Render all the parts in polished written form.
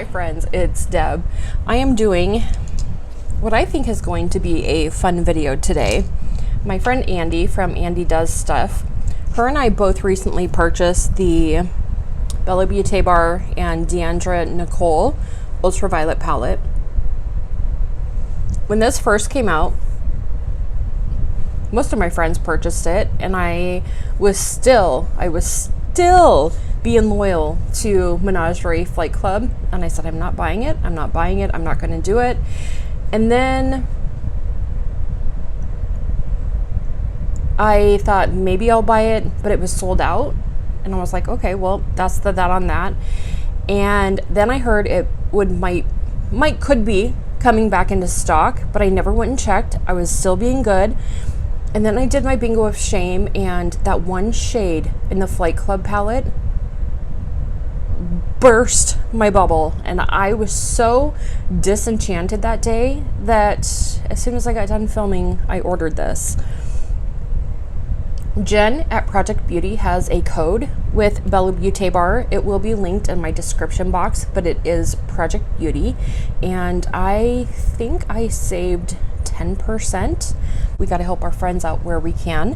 Hi friends, it's Deb. I am doing what I think is going to be a fun video today. My friend Andy from Andy Does Stuff, her and I both recently purchased the Bella Beauté Bar and Deandranicoleee Ultra Violet palette. When this first came out, most of my friends purchased it, and I was still being loyal to Menagerie Flight Club, and I said, I'm not buying it, I'm not going to do it. And then I thought maybe I'll buy it, but it was sold out, and I was like, okay, well, that's that on that. And then I heard it could be coming back into stock, but I never went and checked. I was still being good. And then I did my bingo of shame, and that one shade in the Flight Club palette burst my bubble, and I was so disenchanted that day that as soon as I got done filming, I ordered this. Jen at Project Beauty has a code with Bella Beauté Bar. It will be linked in my description box, but it is Project Beauty, and I think I saved 10%. We got to help our friends out where we can.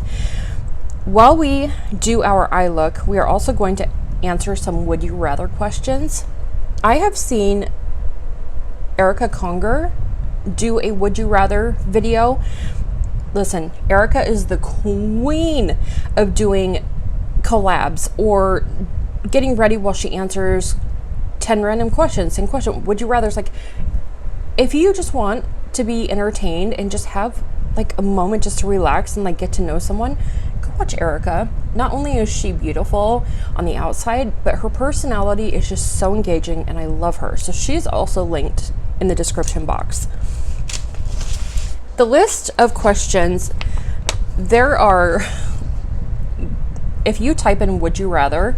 While we do our eye look, we are also going to answer some would you rather questions. I have seen Erica Conger do a would you rather video. Listen, Erica is the queen of doing collabs or getting ready while she answers 10 random questions. Same question, would you rather? It's like, if you just want to be entertained and just have like a moment just to relax and like get to know someone, go watch Erica. Not only is she beautiful on the outside, but her personality is just so engaging, and I love her. So she's also linked in the description box. The list of questions, there are, if you type in would you rather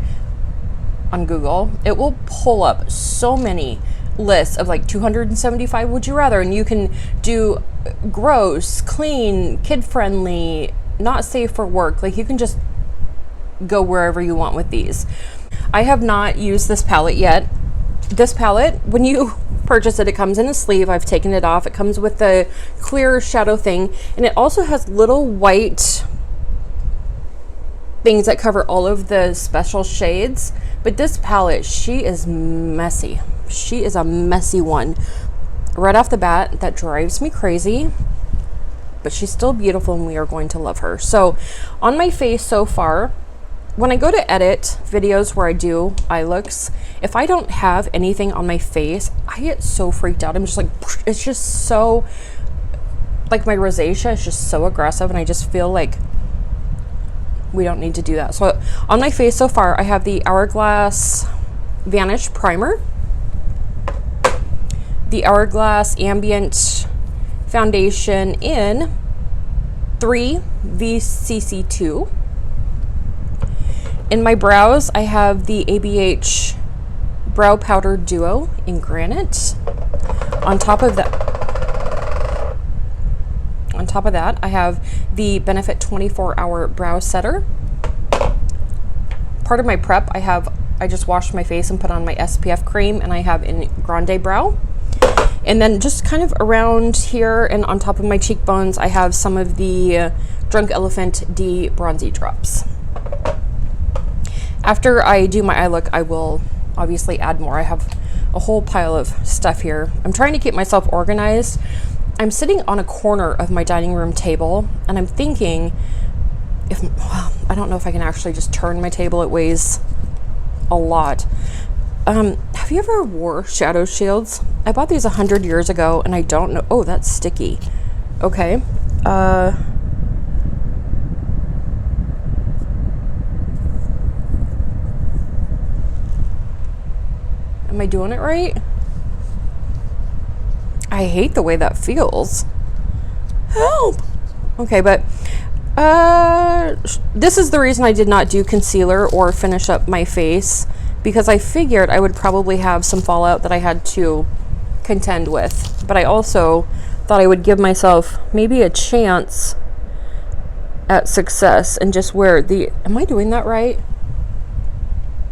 on Google, it will pull up so many lists of like 275 would you rather, and you can do gross, clean, kid friendly, not safe for work. Like, you can just go wherever you want with these. I have not used this palette yet. This palette, when you purchase it, it comes in a sleeve. I've taken it off. It comes with the clear shadow thing, and it also has little white things that cover all of the special shades. But this palette, she is messy. She is a messy one. Right off the bat, that drives me crazy, but she's still beautiful, and we are going to love her. So on my face so far, when I go to edit videos where I do eye looks, if I don't have anything on my face, I get so freaked out. I'm just like, it's just so, like, my rosacea is just so aggressive, and I just feel like we don't need to do that. So on my face so far, I have the Hourglass Vanish Primer, the Hourglass Ambient Foundation in 3 VCC2. In my brows, I have the ABH Brow Powder Duo in Granite. On top of that, I have the Benefit 24-Hour Brow Setter. Part of my prep, I just washed my face and put on my SPF cream, and I have in Grande Brow. And then just kind of around here and on top of my cheekbones, I have some of the Drunk Elephant D Bronzy Drops. After I do my eye look, I will obviously add more. I have a whole pile of stuff here. I'm trying to keep myself organized. I'm sitting on a corner of my dining room table, and I'm thinking, I don't know if I can actually just turn my table. It weighs a lot. Have you ever wore shadow shields? I bought these 100 years ago, and I don't know. Oh, that's sticky. Okay. Am I doing it right? I hate the way that feels. Help! Okay, but this is the reason I did not do concealer or finish up my face, because I figured I would probably have some fallout that I had to contend with. But I also thought I would give myself maybe a chance at success and just wear the... Am I doing that right?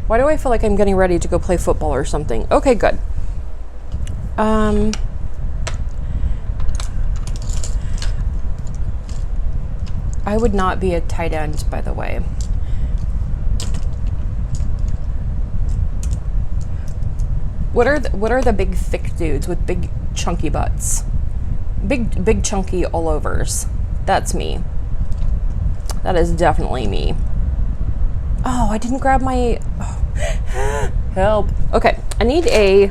Why do I feel like I'm getting ready to go play football or something? Okay, good. I would not be a tight end, by the way. What are the big thick dudes with big chunky butts? Big chunky all overs. That's me. That is definitely me. Oh, I didn't grab my, oh. Help. Okay, I need a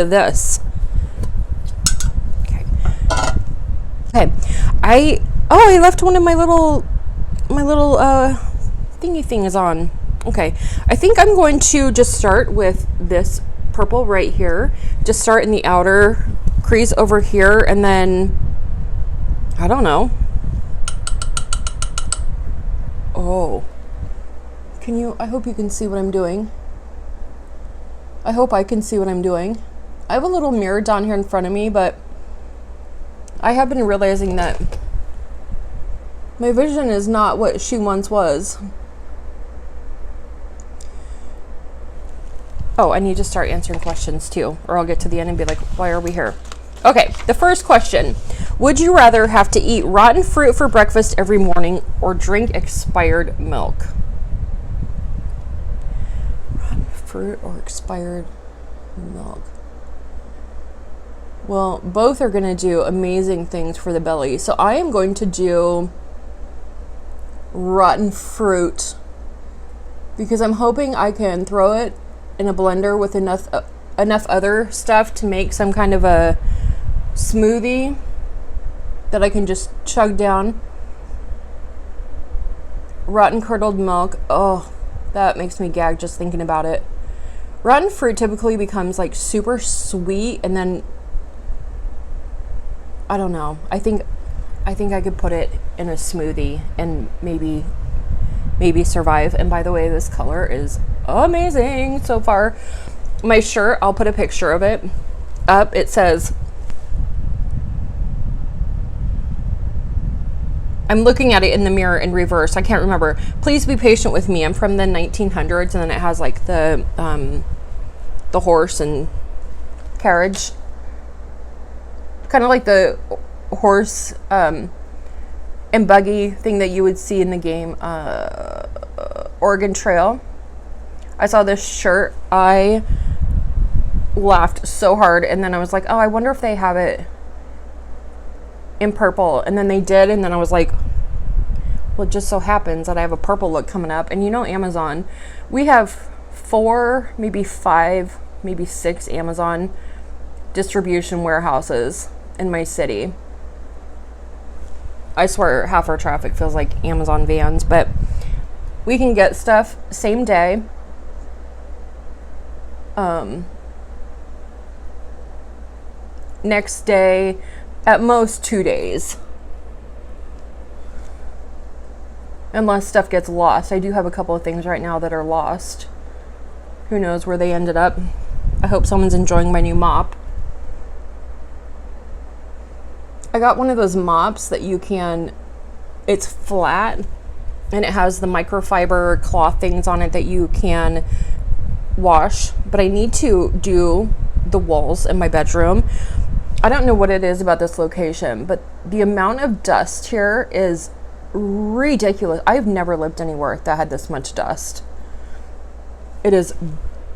this. Okay. I left one of my little thingy things on. Okay, I think I'm going to just start with this purple right here. Just start in the outer crease over here, and then, I don't know. Oh. I hope you can see what I'm doing. I hope I can see what I'm doing. I have a little mirror down here in front of me, but I have been realizing that my vision is not what she once was. Oh, I need to start answering questions too, or I'll get to the end and be like, why are we here? Okay, the first question. Would you rather have to eat rotten fruit for breakfast every morning or drink expired milk? Rotten fruit or expired milk? Well, both are going to do amazing things for the belly. So I am going to do rotten fruit because I'm hoping I can throw it in a blender with enough other stuff to make some kind of a smoothie that I can just chug down. Rotten curdled milk. Oh, that makes me gag just thinking about it. Rotten fruit typically becomes like super sweet, and then I don't know. I think I could put it in a smoothie and maybe survive. And by the way, this color is amazing so far. My shirt, I'll put a picture of it up. It says, I'm looking at it in the mirror in reverse. I can't remember. Please be patient with me. I'm from the 1900s, and then it has like the horse and carriage, kind of like the horse and buggy thing that you would see in the game Oregon Trail. I saw this shirt. I laughed so hard, and then I was like, oh, I wonder if they have it in purple. And then they did, and then I was like, well, it just so happens that I have a purple look coming up. And you know, Amazon, we have 4, maybe 5, maybe 6 Amazon distribution warehouses in my city. I swear half our traffic feels like Amazon vans, but we can get stuff same day. Next day, at most 2 days. Unless stuff gets lost. I do have a couple of things right now that are lost. Who knows where they ended up. I hope someone's enjoying my new mop. I got one of those mops that you can, it's flat and it has the microfiber cloth things on it that you can wash, but I need to do the walls in my bedroom. I don't know what it is about this location, but the amount of dust here is ridiculous. I've never lived anywhere that had this much dust. It is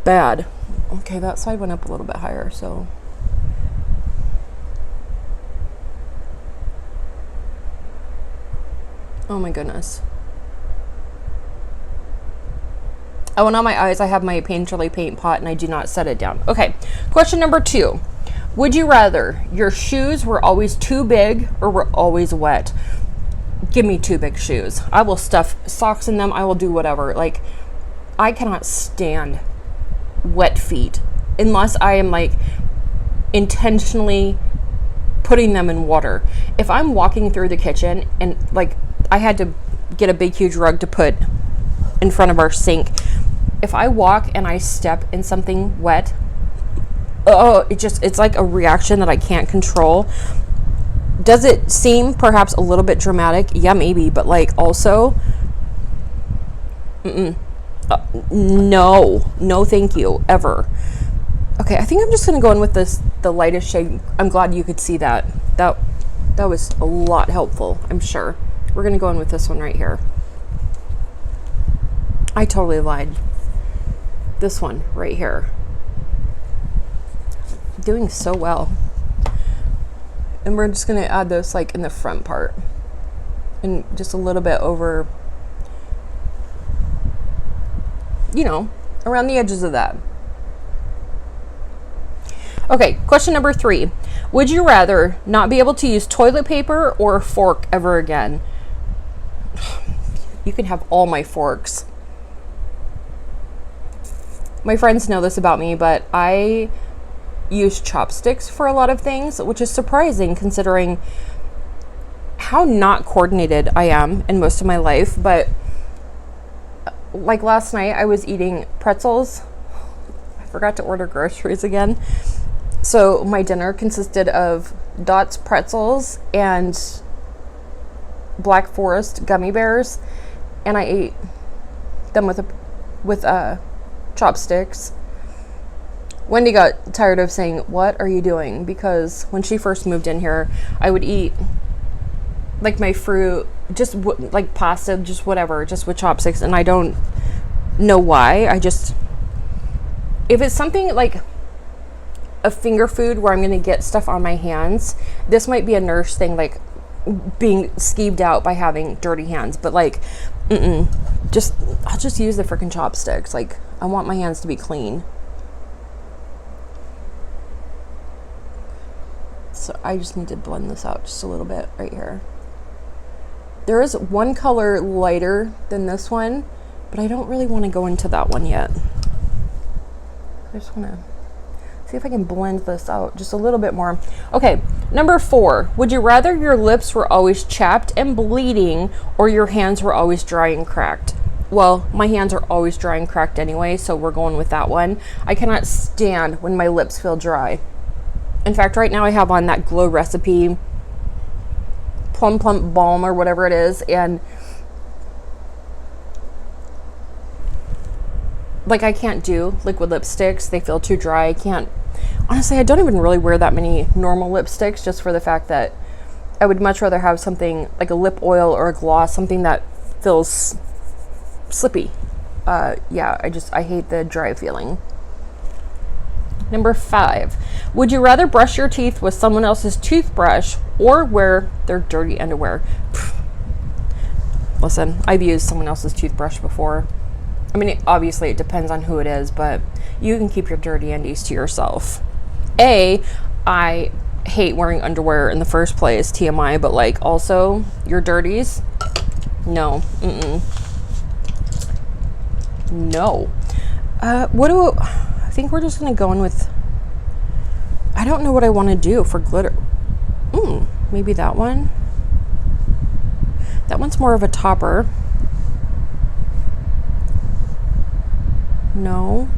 bad. Okay, that side went up a little bit higher, so. Oh my goodness. Oh, and on my eyes, I have my Painterly paint pot and I do not set it down. Okay, question number 2. Would you rather your shoes were always too big or were always wet? Give me too big shoes. I will stuff socks in them. I will do whatever. Like, I cannot stand wet feet unless I am like intentionally putting them in water. If I'm walking through the kitchen and like I had to get a big huge rug to put in front of our sink. If I walk and I step in something wet, oh, it's like a reaction that I can't control. Does it seem perhaps a little bit dramatic? Yeah, maybe, but like also, no, thank you, ever. Okay, I think I'm just gonna go in with the lightest shade. I'm glad you could see that. That was a lot helpful, I'm sure. We're gonna go in with this one right here. I totally lied. This one right here. Doing so well. And we're just gonna add this like in the front part. And just a little bit over, you know, around the edges of that. Okay, question number 3. Would you rather not be able to use toilet paper or a fork ever again? You can have all my forks. My friends know this about me, but I use chopsticks for a lot of things, which is surprising considering how not coordinated I am in most of my life. But like last night, I was eating pretzels. I forgot to order groceries again. So my dinner consisted of Dot's pretzels and Black Forest gummy bears, and I ate them with chopsticks. Wendy got tired of saying, "What are you doing?" Because when she first moved in here, I would eat like my fruit, just like pasta, just whatever, just with chopsticks, and I don't know why. If it's something like a finger food where I'm going to get stuff on my hands, this might be a nurse thing, like being skeeved out by having dirty hands, but like, I'll just use the freaking chopsticks. Like, I want my hands to be clean. So I just need to blend this out just a little bit right here. There is one color lighter than this one, but I don't really want to go into that one yet. I just want to see if I can blend this out just a little bit more. Okay, number 4. Would you rather your lips were always chapped and bleeding, or your hands were always dry and cracked? Well, my hands are always dry and cracked anyway, so we're going with that one. I cannot stand when my lips feel dry. In fact, right now I have on that Glow Recipe Plum Plump Balm or whatever it is, and like I can't do liquid lipsticks. They feel too dry. I can't. Honestly, I don't even really wear that many normal lipsticks, just for the fact that I would much rather have something like a lip oil or a gloss, something that feels slippy. Yeah, I hate the dry feeling. Number 5, would you rather brush your teeth with someone else's toothbrush or wear their dirty underwear? Listen, I've used someone else's toothbrush before. I mean, obviously it depends on who it is, but you can keep your dirty undies to yourself. I hate wearing underwear in the first place, TMI, but like also your dirties, no, no. I think we're just gonna go in with, I don't know what I want to do for glitter. Maybe that one. That one's more of a topper. No.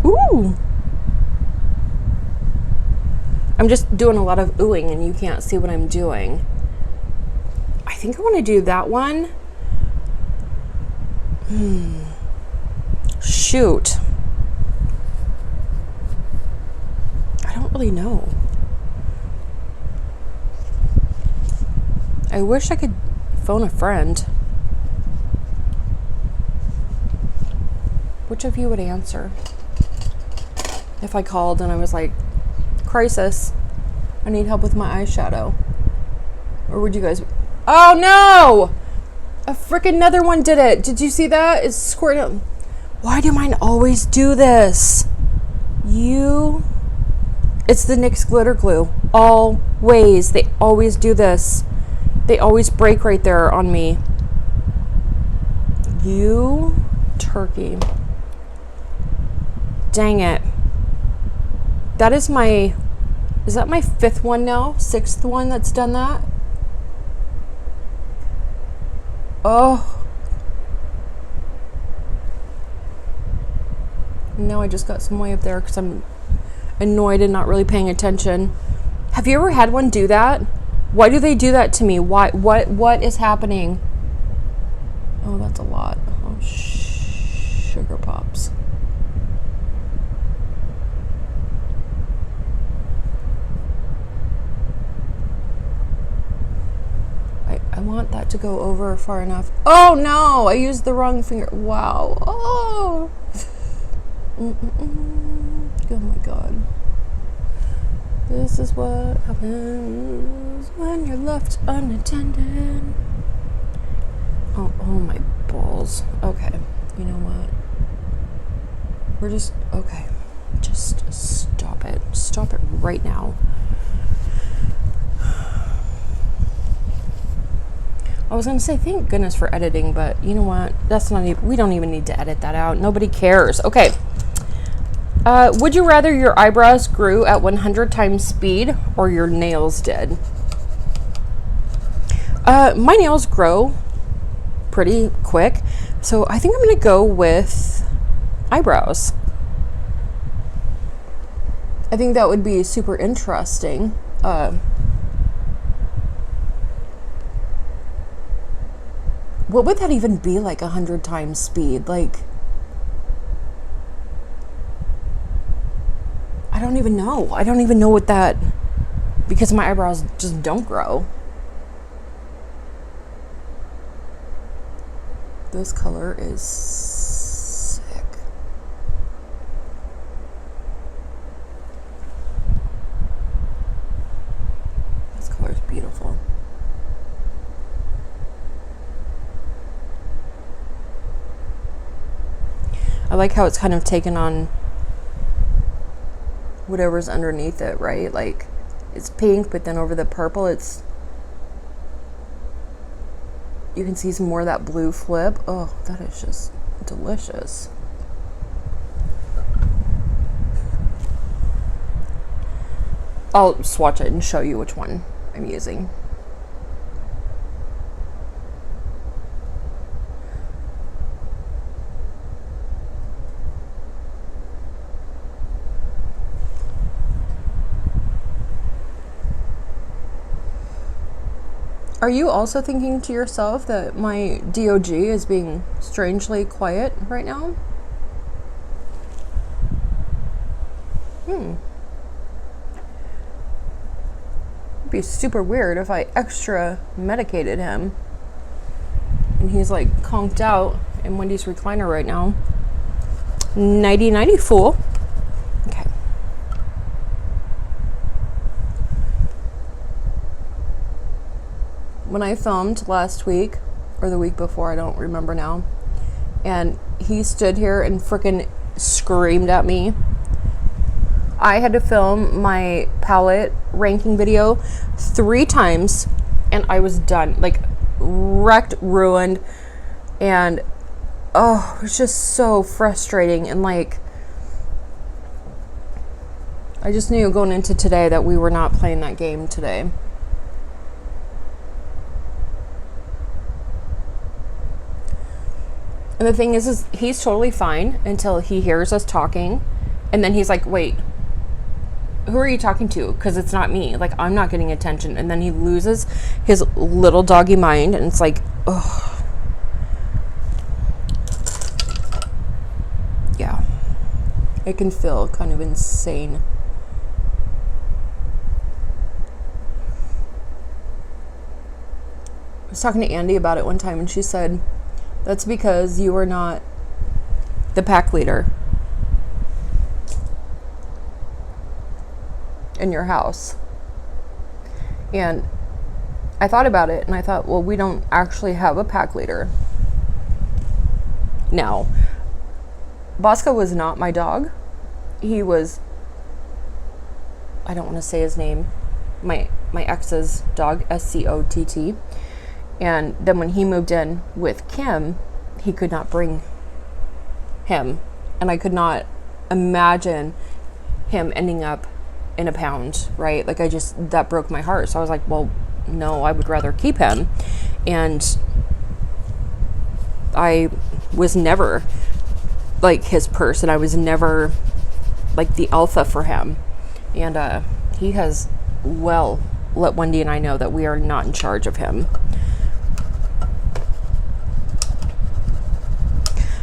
Ooh. I'm just doing a lot of oohing and you can't see what I'm doing. I think I want to do that one. Shoot. I don't really know. I wish I could phone a friend. Which of you would answer? If I called and I was like, crisis, I need help with my eyeshadow. Or would you guys... Oh no! A freaking another one did it. Did you see that? It's squirting out. Why do mine always do this? It's the NYX glitter glue. Always. They always do this. They always break right there on me. You turkey. Dang it. That is my... Is that my 5th one now? 6th one that's done that? Oh. Now I just got some way up there because I'm annoyed and not really paying attention. Have you ever had one do that? Why do they do that to me? Why? What is happening? Oh, that's a lot. Oh, Sugar Pops. I want that to go over far enough. Oh no, I used the wrong finger. Wow. Oh. Oh my god. This is what happens when you're left unattended. Oh my balls. Okay. You know what? We're just, okay. Just stop it. Stop it right now. I was gonna say thank goodness for editing, but you know what? That's not even, we don't even need to edit that out. Nobody cares. Okay. Would you rather your eyebrows grew at 100 times speed or your nails did? My nails grow pretty quick, so I think I'm gonna go with eyebrows. I think that would be super interesting. What would that even be like 100 times speed? Like, I don't even know. I don't even know what that, because my eyebrows just don't grow. This color is sick. This color is beautiful. I like how it's kind of taken on whatever's underneath it, right? Like, it's pink, but then over the purple, it's, you can see some more of that blue flip. Oh, that is just delicious. I'll swatch it and show you which one I'm using. Are you also thinking to yourself that my DOG is being strangely quiet right now? It'd be super weird if I extra medicated him and he's like conked out in Wendy's recliner right now. Nighty nighty, fool. Okay. When I filmed last week, or the week before, I don't remember now, and he stood here and frickin' screamed at me, I had to film my palette ranking video 3 times, and I was done. Like, wrecked, ruined, and oh, it was just so frustrating. And like, I just knew going into today that we were not playing that game today. And the thing is he's totally fine until he hears us talking, and then he's like, wait, who are you talking to? Because it's not me. Like, I'm not getting attention. And then he loses his little doggy mind, and it's like, ugh. Yeah. It can feel kind of insane. I was talking to Andy about it one time, and she said, that's because you are not the pack leader in your house. And I thought about it, and I thought, well, we don't actually have a pack leader. Now, Bosco was not my dog. He was, I don't want to say his name, my ex's dog, Scott. And then when he moved in with Kim, he could not bring him. And I could not imagine him ending up in a pound, right? Like, that broke my heart. So I was like, well, no, I would rather keep him. And I was never like his person. I was never like the alpha for him. And he has well let Wendy and I know that we are not in charge of him.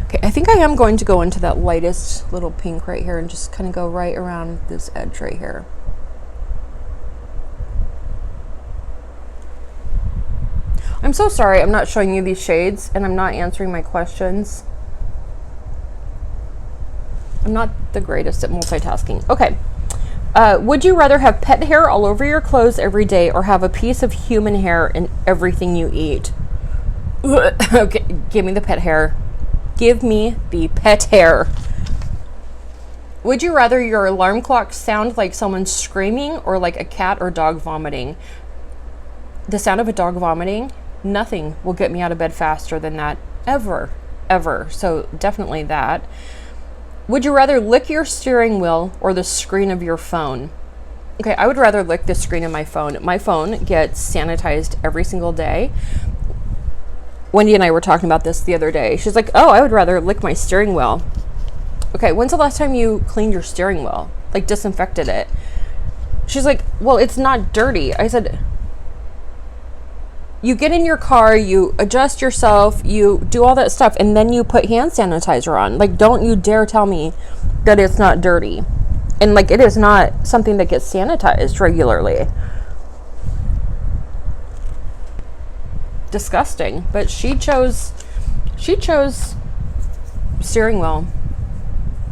Okay, I think I am going to go into that lightest little pink right here and just kind of go right around this edge right here. I'm so sorry I'm not showing you these shades and I'm not answering my questions. I'm not the greatest at multitasking. Okay. Would you rather have pet hair all over your clothes every day or have a piece of human hair in everything you eat? Okay, give me the pet hair. Give me the pet hair. Would you rather your alarm clock sound like someone screaming or like a cat or dog vomiting? The sound of a dog vomiting, nothing will get me out of bed faster than that, ever. So definitely that. Would you rather lick your steering wheel or the screen of your phone? Okay, I would rather lick the screen of my phone. My phone gets sanitized every single day. Wendy and I were talking about this the other day. She's like, oh, I would rather lick my steering wheel. Okay, when's the last time you cleaned your steering wheel? Like disinfected it? She's like, well, it's not dirty. I said, you get in your car, you adjust yourself, you do all that stuff, and then you put hand sanitizer on. Like, don't you dare tell me that it's not dirty. And like, it is not something that gets sanitized regularly. Disgusting. But she chose steering wheel.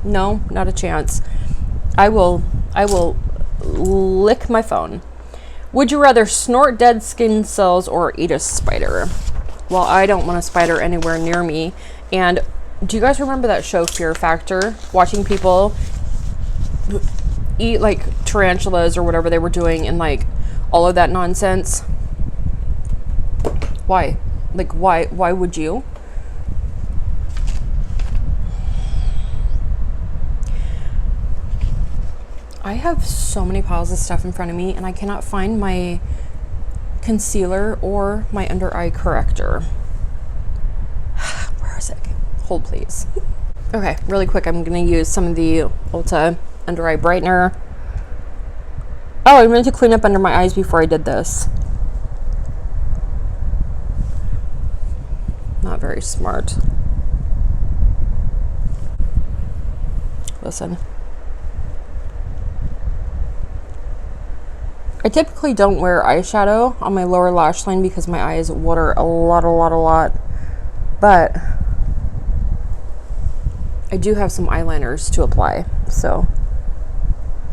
No, not a chance. I will lick my phone. Would you rather snort dead skin cells or eat a spider? Well, I don't want a spider anywhere near me. And do you guys remember that show Fear Factor? Watching people eat like tarantulas or whatever they were doing and like all of that nonsense. Why? Like, why would you? I have so many piles of stuff in front of me and I cannot find my concealer or my under eye corrector. Where is it? Hold please. Okay, really quick, I'm gonna use some of the Ulta under eye brightener. Oh, I meant to clean up under my eyes before I did this. Not very smart. Listen. I typically don't wear eyeshadow on my lower lash line because my eyes water a lot. But I do have some eyeliners to apply, so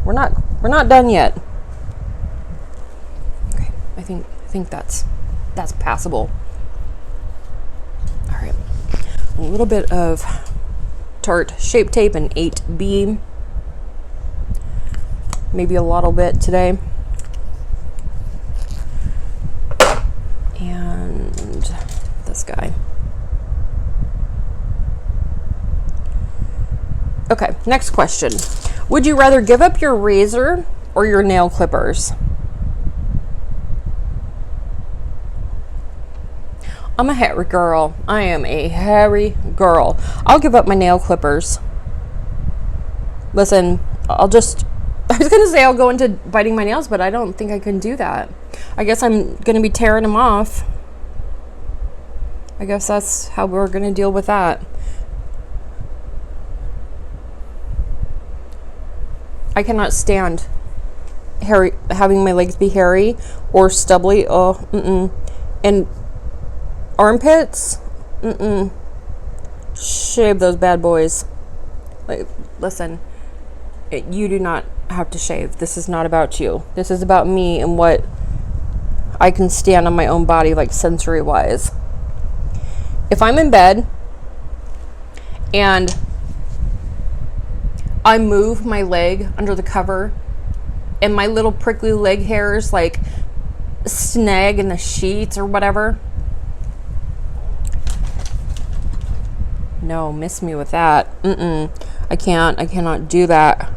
we're not done yet. Okay, I think that's passable. All right, a little bit of Tarte Shape Tape and 8B, maybe a little bit today. And this guy. Okay, next question. Would you rather give up your razor or your nail clippers? I'm a hairy girl. I am a hairy girl. I'll give up my nail clippers. Listen, I was gonna say I'll go into biting my nails, but I don't think I can do that. I guess I'm gonna be tearing them off. I guess that's how we're gonna deal with that. I cannot stand having my legs be hairy or stubbly. Oh, and armpits, shave those bad boys. Like, listen, you do not have to shave. This is not about you. This is about me and what I can stand on my own body, like sensory wise. If I'm in bed and I move my leg under the cover and my little prickly leg hairs like snag in the sheets or whatever, no, miss me with that. I cannot do that.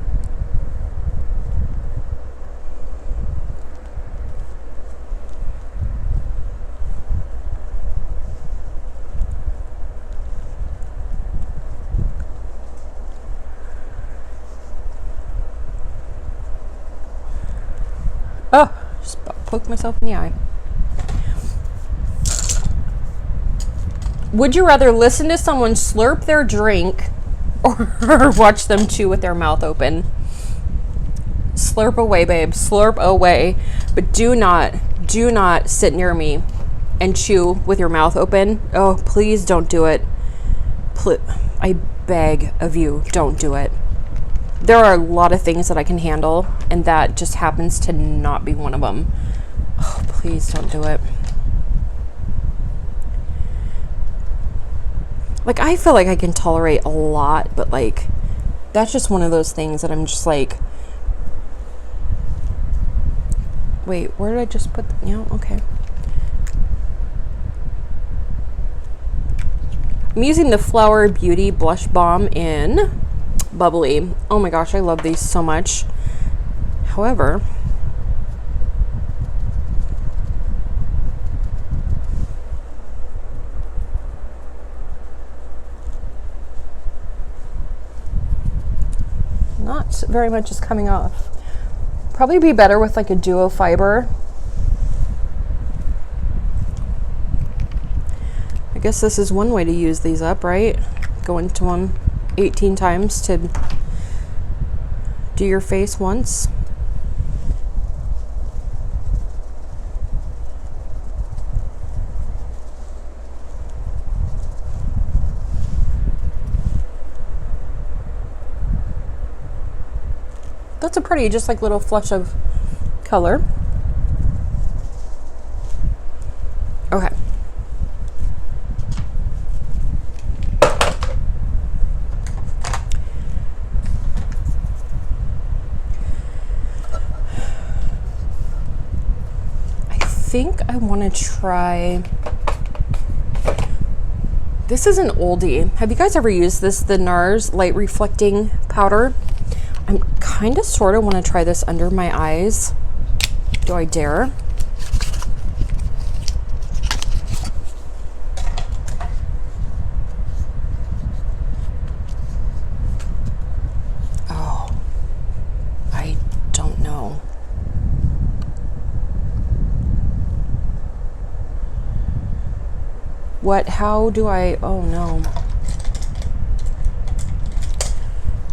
Oh, just about poked myself in the eye. Would you rather listen to someone slurp their drink or watch them chew with their mouth open? Slurp away, babe. Slurp away. But do not sit near me and chew with your mouth open. Oh, please don't do it. I beg of you, don't do it. There are a lot of things that I can handle, and that just happens to not be one of them. Oh, please don't do it. Like, I feel like I can tolerate a lot, but like, that's just one of those things that I'm just like, wait, where did I just put, okay. I'm using the Flower Beauty Blush Balm in Bubbly. Oh my gosh, I love these so much. However, not very much is coming off. Probably be better with like a duo fiber. I guess this is one way to use these up, right? Go into them 18 times to do your face once. That's a pretty, just like little flush of color. Okay. I think I want to try, this is an oldie. Have you guys ever used this, the NARS Light Reflecting Powder? I'm kind of sort of want to try this under my eyes. Do I dare? Oh, I don't know. What, how do I, oh no.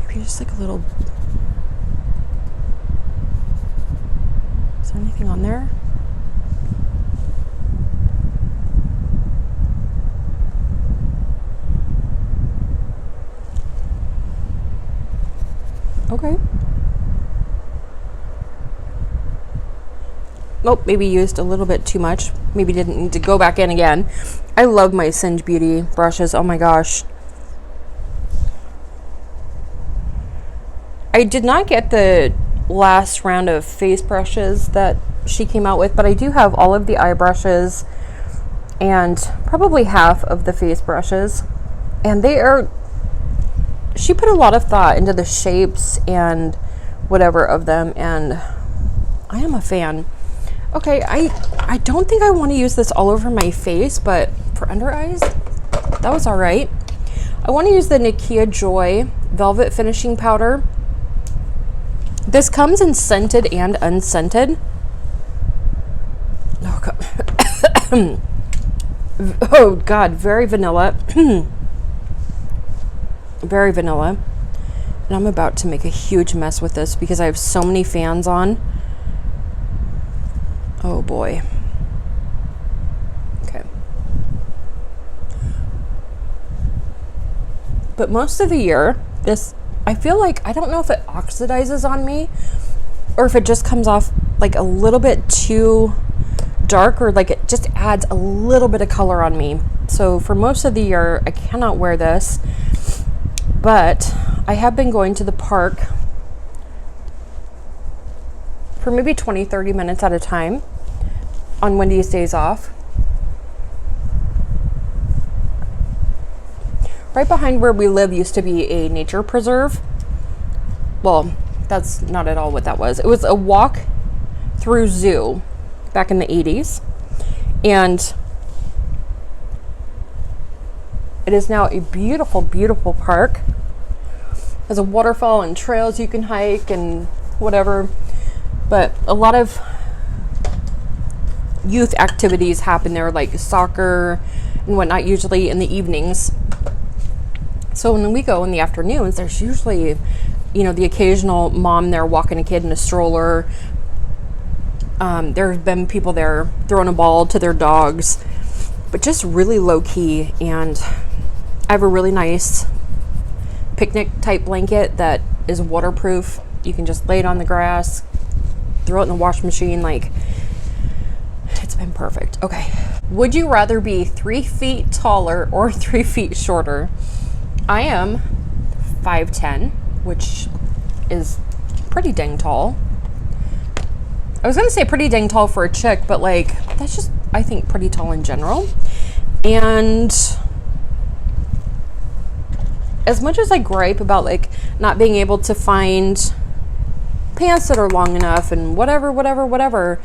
Maybe just like a little, is there anything on there? Okay. Oh, maybe used a little bit too much. Maybe didn't need to go back in again. I love my Singe Beauty brushes. Oh my gosh. I did not get the last round of face brushes that she came out with, but I do have all of the eye brushes and probably half of the face brushes. And they are, she put a lot of thought into the shapes and whatever of them, and I am a fan. Okay, I don't think I want to use this all over my face, but for under eyes, that was all right. I want to use the Nikia Joy Velvet Finishing Powder. This comes in scented and unscented. Oh God. Oh God, very vanilla. Very vanilla. And I'm about to make a huge mess with this because I have so many fans on. Oh boy. Okay. But most of the year, this, I feel like, I don't know if it oxidizes on me or if it just comes off like a little bit too dark, or like it just adds a little bit of color on me. So for most of the year, I cannot wear this, but I have been going to the park for maybe 20-30 minutes at a time on Wendy's days off. Right behind where we live used to be a nature preserve. Well, that's not at all what that was. It was a walk through zoo back in the 80s. And it is now a beautiful, beautiful park. There's a waterfall and trails you can hike and whatever. But a lot of youth activities happen there, like soccer and whatnot, usually in the evenings. So when we go in the afternoons, there's usually, you know, the occasional mom there walking a kid in a stroller. There's been people there throwing a ball to their dogs, but just really low key. And I have a really nice picnic type blanket that is waterproof. You can just lay it on the grass, throw it in the washing machine. Like, it's been perfect. Okay. Would you rather be 3 feet taller or 3 feet shorter? I am 5'10", which is pretty dang tall. I was going to say pretty dang tall for a chick, but like, that's just, I think, pretty tall in general. And as much as I gripe about like not being able to find pants that are long enough and whatever,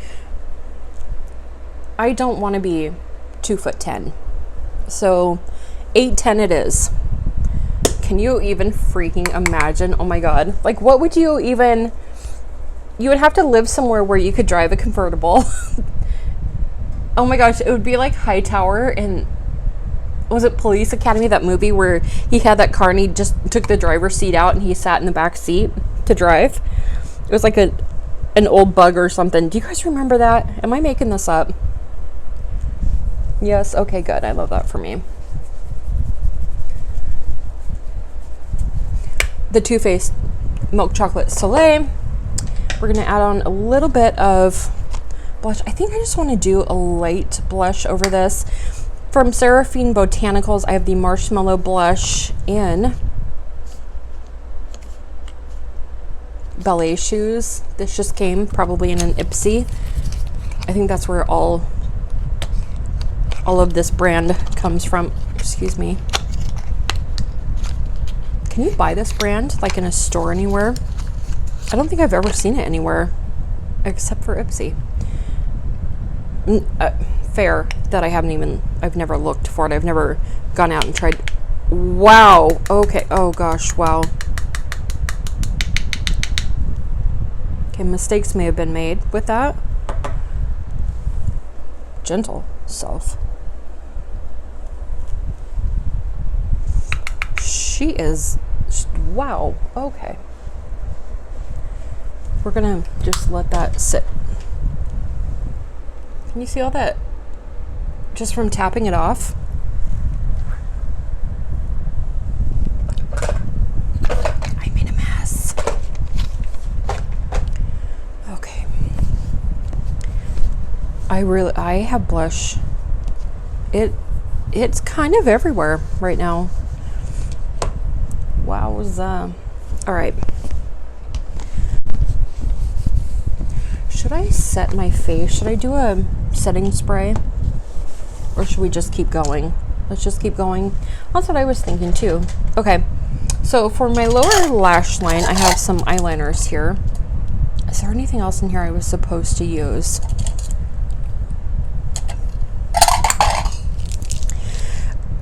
I don't want to be 2'10". So 8'10" it is. Can you even freaking imagine? Oh my God. Like, what would you even, you would have to live somewhere where you could drive a convertible. Oh my gosh, it would be like Hightower in, was it Police Academy, that movie where he had that car and he just took the driver's seat out and he sat in the back seat to drive? It was like an old bug or something. Do you guys remember that? Am I making this up? Yes, okay, good. I love that for me. The Too Faced Milk Chocolate Soleil. We're going to add on a little bit of blush. I think I just want to do a light blush over this. From Seraphine Botanicals, I have the Marshmallow Blush in ballet shoes. This just came probably in an Ipsy. I think that's where all of this brand comes from. Excuse me. Can you buy this brand like in a store anywhere? I don't think I've ever seen it anywhere except for Ipsy. Fair that I've never looked for it. I've never gone out and tried. Wow. Okay. Oh gosh. Wow. Okay. Mistakes may have been made with that. Gentle self. She is, wow, okay. We're gonna just let that sit. Can you see all that? Just from tapping it off? I made a mess. Okay. I have blush. It's kind of everywhere right now. Wowza. All right. Should I set my face? Should I do a setting spray? Or should we just keep going? Let's just keep going. That's what I was thinking too. Okay. So for my lower lash line, I have some eyeliners here. Is there anything else in here I was supposed to use?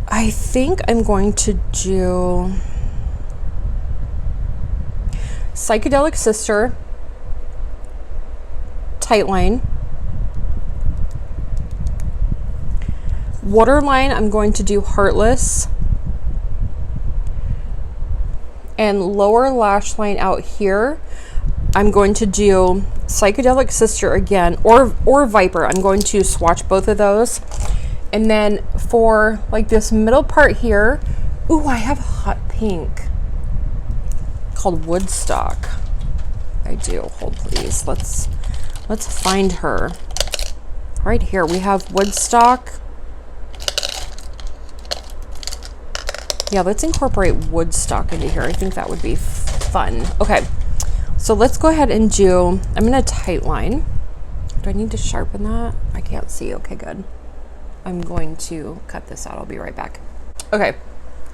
I think I'm going to do Psychedelic Sister Tightline. Waterline, I'm going to do Heartless. And lower lash line out here, I'm going to do Psychedelic Sister again, or Viper. I'm going to swatch both of those. And then for like this middle part here, ooh, I have hot pink called Woodstock. I do. Hold please. Let's find her. Right here we have Woodstock. Yeah, let's incorporate Woodstock into here. I think that would be fun. Okay, so let's go ahead and do, I'm gonna tightline. Do I need to sharpen that? I can't see. Okay, good. I'm going to cut this out. I'll be right back. Okay,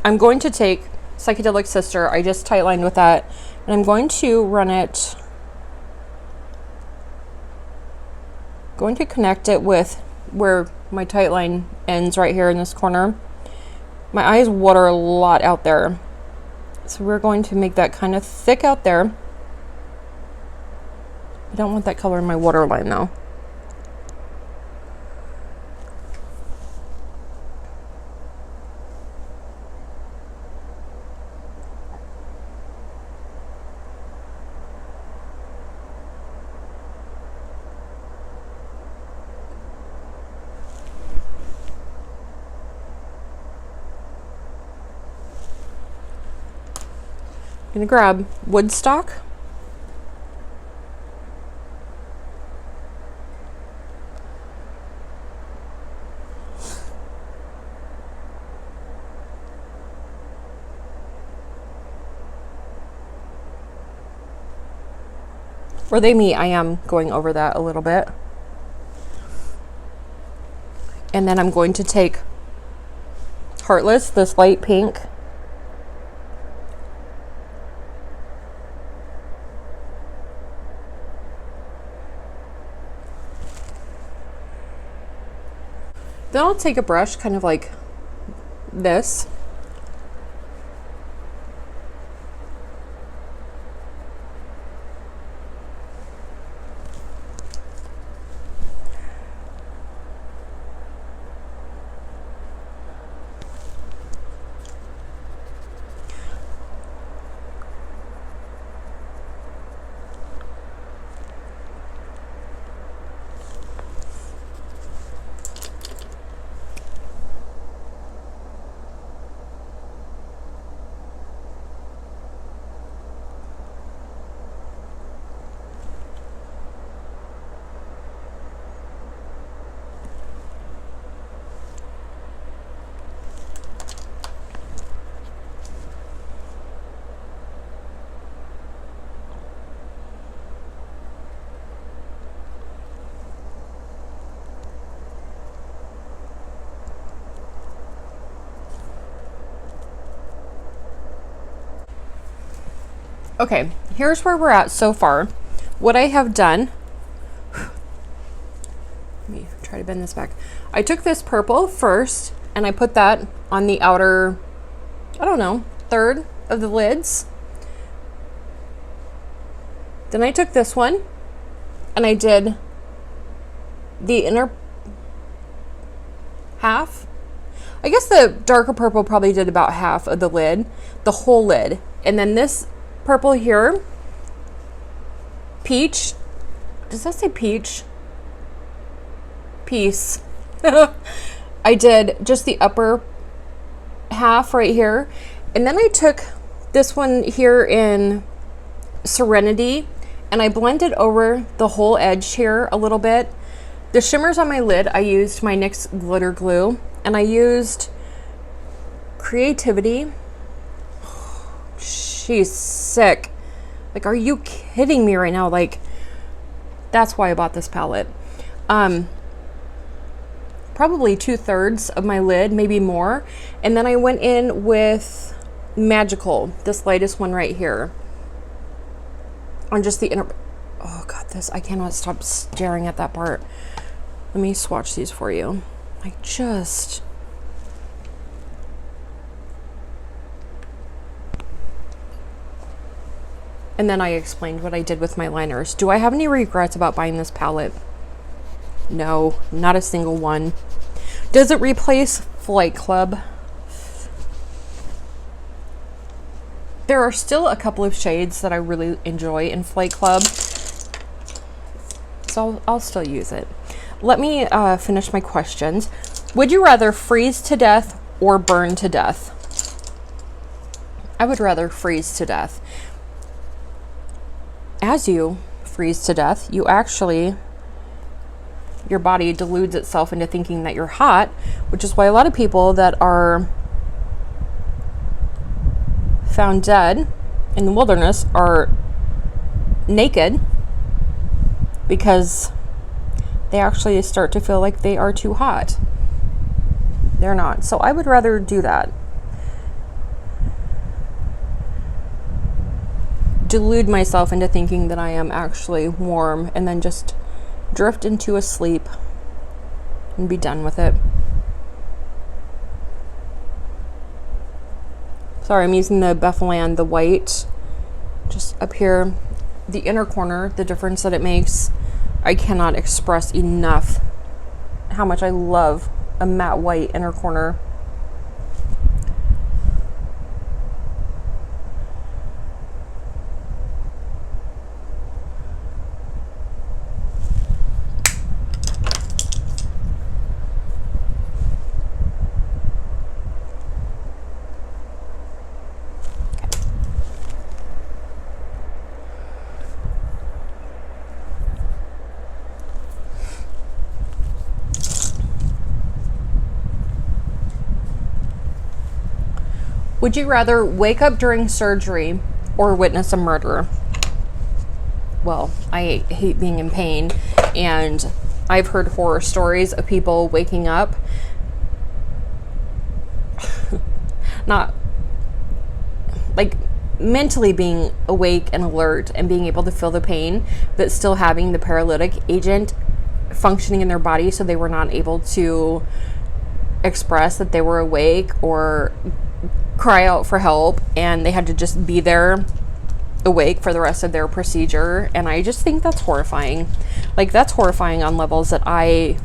I'm going to take Psychedelic Sister. I just tightlined with that, and I'm going to run it, going to connect it with where my tightline ends right here in this corner. My eyes water a lot out there, so we're going to make that kind of thick out there. I don't want that color in my waterline though. gonna grab Woodstock. Where they meet, I am going over that a little bit. And then I'm going to take Heartless, this light pink. Then I'll take a brush kind of like this. Okay, here's where we're at so far. What I have done, let me try to bend this back. I took this purple first and I put that on the outer, I don't know, third of the lids. Then I took this one and I did the inner half. I guess the darker purple probably did about half of the lid, the whole lid. And then this purple here, peach, does that say peach? Peace. I did just the upper half right here. And then I took this one here in Serenity and I blended over the whole edge here a little bit. The shimmers on my lid, I used my NYX glitter glue and I used Creativity. She's sick. Like, are you kidding me right now? Like, that's why I bought this palette. Probably 2/3 of my lid, maybe more. And then I went in with Magical, this lightest one right here. On just the inner, oh God, this, I cannot stop staring at that part. Let me swatch these for you. I just, and then I explained what I did with my liners. Do I have any regrets about buying this palette? No, not a single one. Does it replace Flight Club? There are still a couple of shades that I really enjoy in Flight Club, so I'll still use it. Let me finish my questions. Would you rather freeze to death or burn to death? I would rather freeze to death. As you freeze to death, you actually, your body deludes itself into thinking that you're hot, which is why a lot of people that are found dead in the wilderness are naked because they actually start to feel like they are too hot. They're not. So I would rather do that. Delude myself into thinking that I am actually warm and then just drift into a sleep and be done with it. Sorry, I'm using the Beffaland, the white, just up here, the inner corner, the difference that it makes. I cannot express enough how much I love a matte white inner corner. Would you rather wake up during surgery or witness a murder? Well, I hate being in pain, and I've heard horror stories of people waking up not like mentally being awake and alert and being able to feel the pain, but still having the paralytic agent functioning in their body, so they were not able to express that they were awake or cry out for help, and they had to just be there awake for the rest of their procedure. And I just think that's horrifying. Like, that's horrifying on levels that I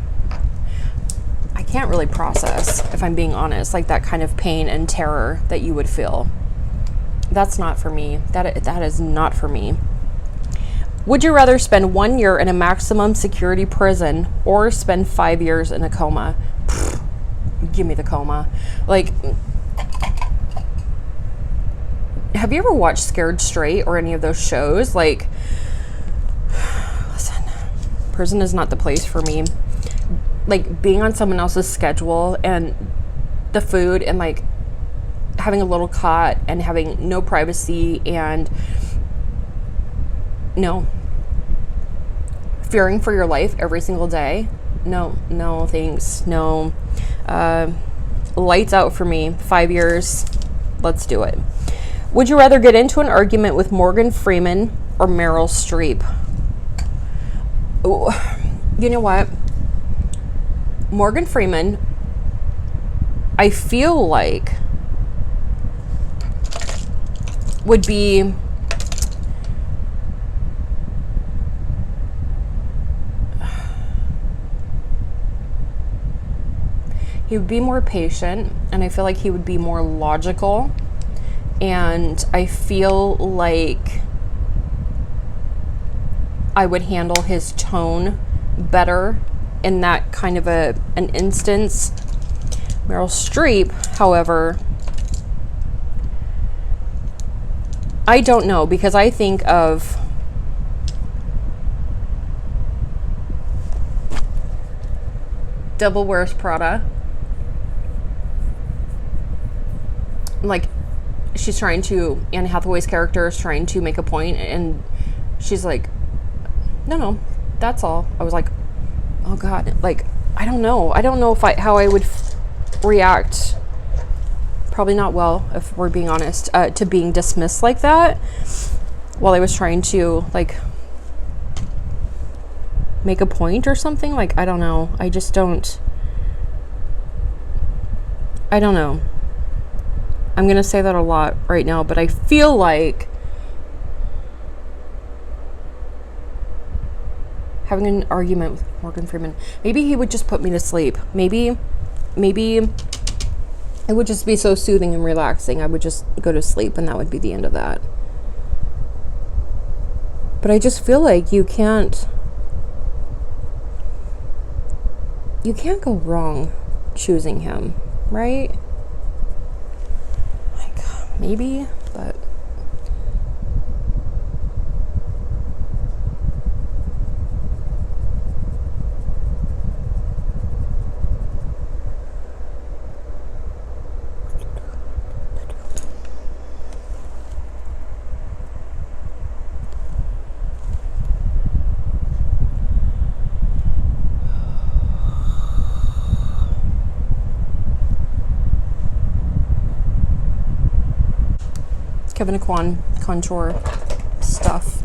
can't really process, if I'm being honest. Like, that kind of pain and terror that you would feel. That's not for me. That is not for me. Would you rather spend 1 year in a maximum security prison or spend 5 years in a coma? Pfft, give me the coma. Like, have you ever watched Scared Straight or any of those shows? Like, listen, prison is not the place for me. Like, being on someone else's schedule and the food and like having a little cot and having no privacy and no fearing for your life every single day. No, thanks. No. Lights out for me. 5 years. Let's do it. Would you rather get into an argument with Morgan Freeman or Meryl Streep? Ooh, you know what? Morgan Freeman, I feel like, would be he would be more patient, and I feel like he would be more logical, and I feel like I would handle his tone better in that kind of an instance. Meryl Streep, however, I don't know, because I think of Devil Wears Prada. Like, she's trying to, Anne Hathaway's character is trying to make a point, and she's like, no, that's all. I was like, oh God, like, I don't know if how I would react. Probably not well, if we're being honest, to being dismissed like that while I was trying to like make a point or something. Like, I don't know. I don't know. I'm gonna say that a lot right now, but I feel like having an argument with Morgan Freeman, maybe he would just put me to sleep. Maybe it would just be so soothing and relaxing. I would just go to sleep, and that would be the end of that. But I just feel like you can't go wrong choosing him, right? Like, maybe, but Kevin Aquan contour stuff,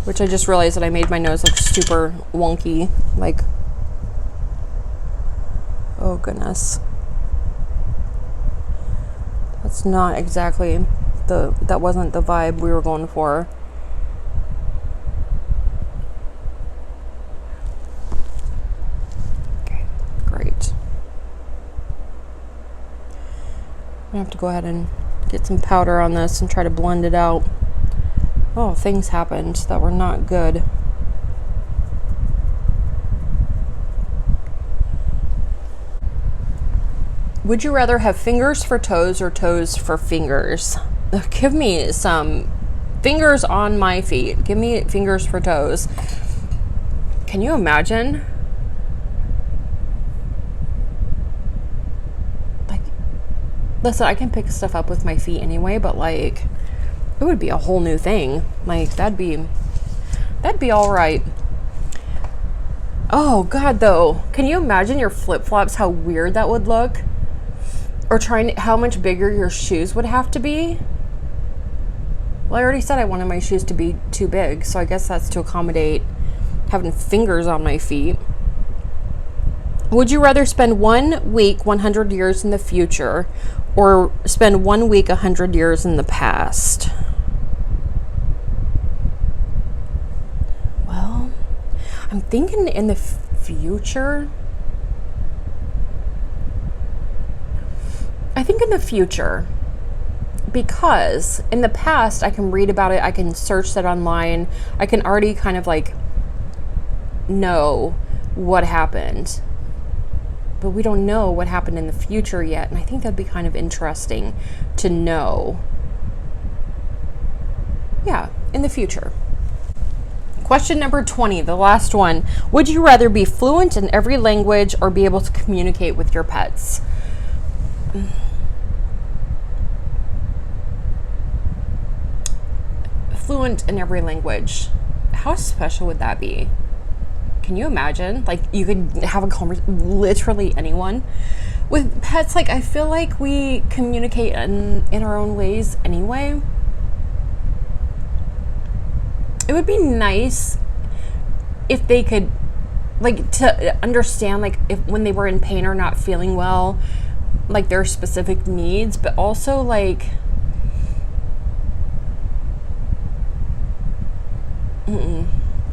which I just realized that I made my nose look super wonky. Like, oh goodness, that's not exactly that wasn't the vibe we were going for. Okay, great. I'm gonna have to go ahead and get some powder on this and try to blend it out. Oh, things happened that were not good. Would you rather have fingers for toes or toes for fingers? Give me some fingers on my feet. Give me fingers for toes. Can you imagine? Listen, I can pick stuff up with my feet anyway, but like, it would be a whole new thing. Like, that'd be all right. Oh God, though, can you imagine your flip-flops, how weird that would look? Or how much bigger your shoes would have to be? Well, I already said I wanted my shoes to be too big, so I guess that's to accommodate having fingers on my feet. Would you rather spend 1 week 100 years in the future or spend 1 week 100 years in the past? Well, I'm thinking in the future. I think in the future, because in the past I can read about it, I can search that online, I can already kind of like know what happened, but we don't know what happened in the future yet, and I think that'd be kind of interesting to know. Yeah, in the future. Question number 20, the last one. Would you rather be fluent in every language or be able to communicate with your pets? Fluent in every language. How special would that be? Can you imagine? Like, you could have a conversation, literally anyone. With pets, like, I feel like we communicate in our own ways anyway. It would be nice if they could, like, to understand, like, if when they were in pain or not feeling well, like, their specific needs, but also, like,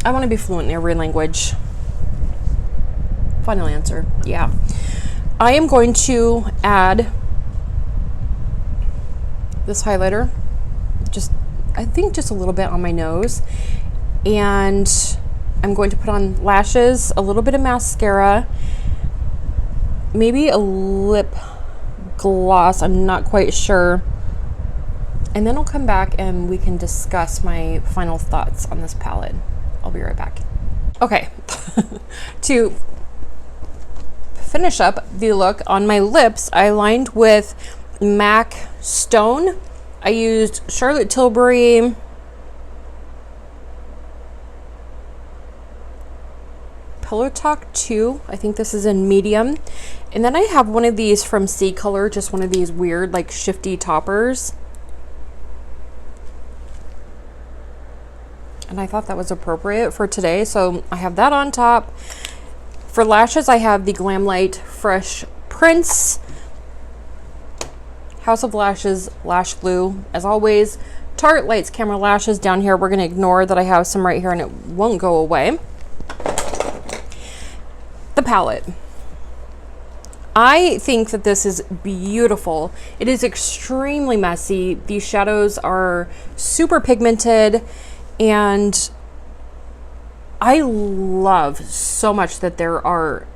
I want to be fluent in every language. Final answer. Yeah. I am going to add this highlighter, I think just a little bit on my nose, and I'm going to put on lashes, a little bit of mascara, maybe a lip gloss, I'm not quite sure, and then I'll come back and we can discuss my final thoughts on this palette. I'll be right back. Okay, to finish up the look on my lips, I lined with MAC Stone. I used Charlotte Tilbury Pillow Talk 2. I think this is in medium. And then I have one of these from C Color, just one of these weird, like, shifty toppers. And I thought that was appropriate for today, so I have that on top. For lashes, I have the Glamlight Fresh Prince House of Lashes Lash Glue. As always, Tarte Lights Camera Lashes down here. We're going to ignore that I have some right here and it won't go away. The palette. I think that this is beautiful. It is extremely messy. These shadows are super pigmented, and I love so much that there are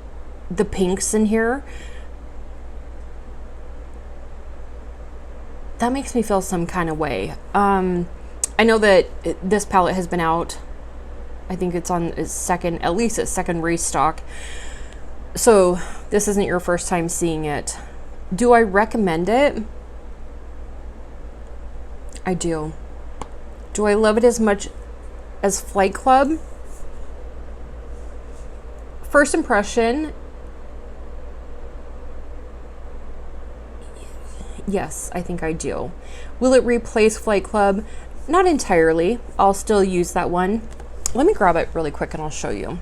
the pinks in here. That makes me feel some kind of way. I know that this palette has been out. I think it's on its second, at least its second restock. So this isn't your first time seeing it. Do I recommend it? I do. Do I love it as much as Flight Club? First impression, yes, I think I do. Will it replace Flight Club? Not entirely. I'll still use that one. Let me grab it really quick and I'll show you.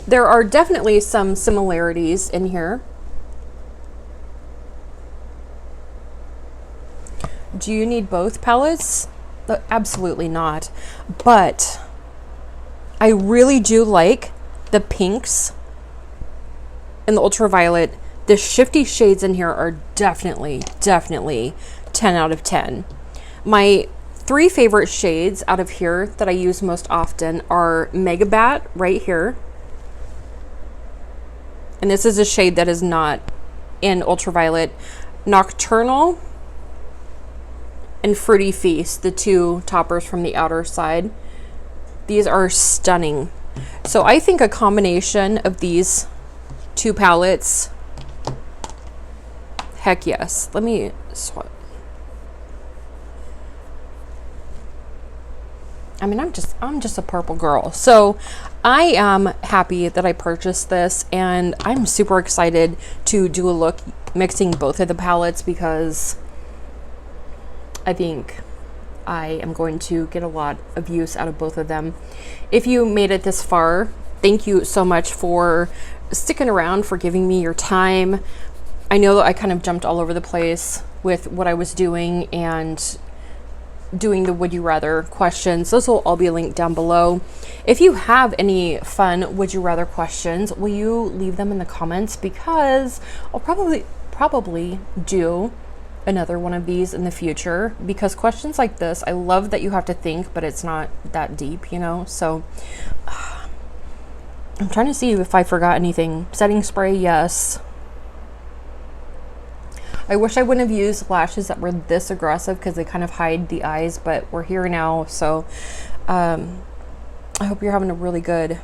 There are definitely some similarities in here. Do you need both palettes? Absolutely not. But I really do like the pinks and the ultraviolet. The shifty shades in here are definitely 10 out of 10. My 3 favorite shades out of here that I use most often are Megabat right here. And this is a shade that is not in ultraviolet. Nocturnal and Fruity Feast, the 2 toppers from the outer side. These are stunning. So I think a combination of these 2 palettes Heck yes. Let me swap. I mean, I'm just a purple girl. So I am happy that I purchased this, and I'm super excited to do a look mixing both of the palettes because I think I am going to get a lot of use out of both of them. If you made it this far, thank you so much for sticking around, for giving me your time. I know that I kind of jumped all over the place with what I was doing and doing the would you rather questions. Those will all be linked down below. If you have any fun would you rather questions, will you leave them in the comments, because I'll probably do another one of these in the future, because questions like this, I love that you have to think, but it's not that deep, you know. So I'm trying to see if I forgot anything. Setting spray, yes. I wish I wouldn't have used lashes that were this aggressive because they kind of hide the eyes, but we're here now. So I hope you're having a really good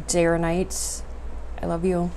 day or night. I love you.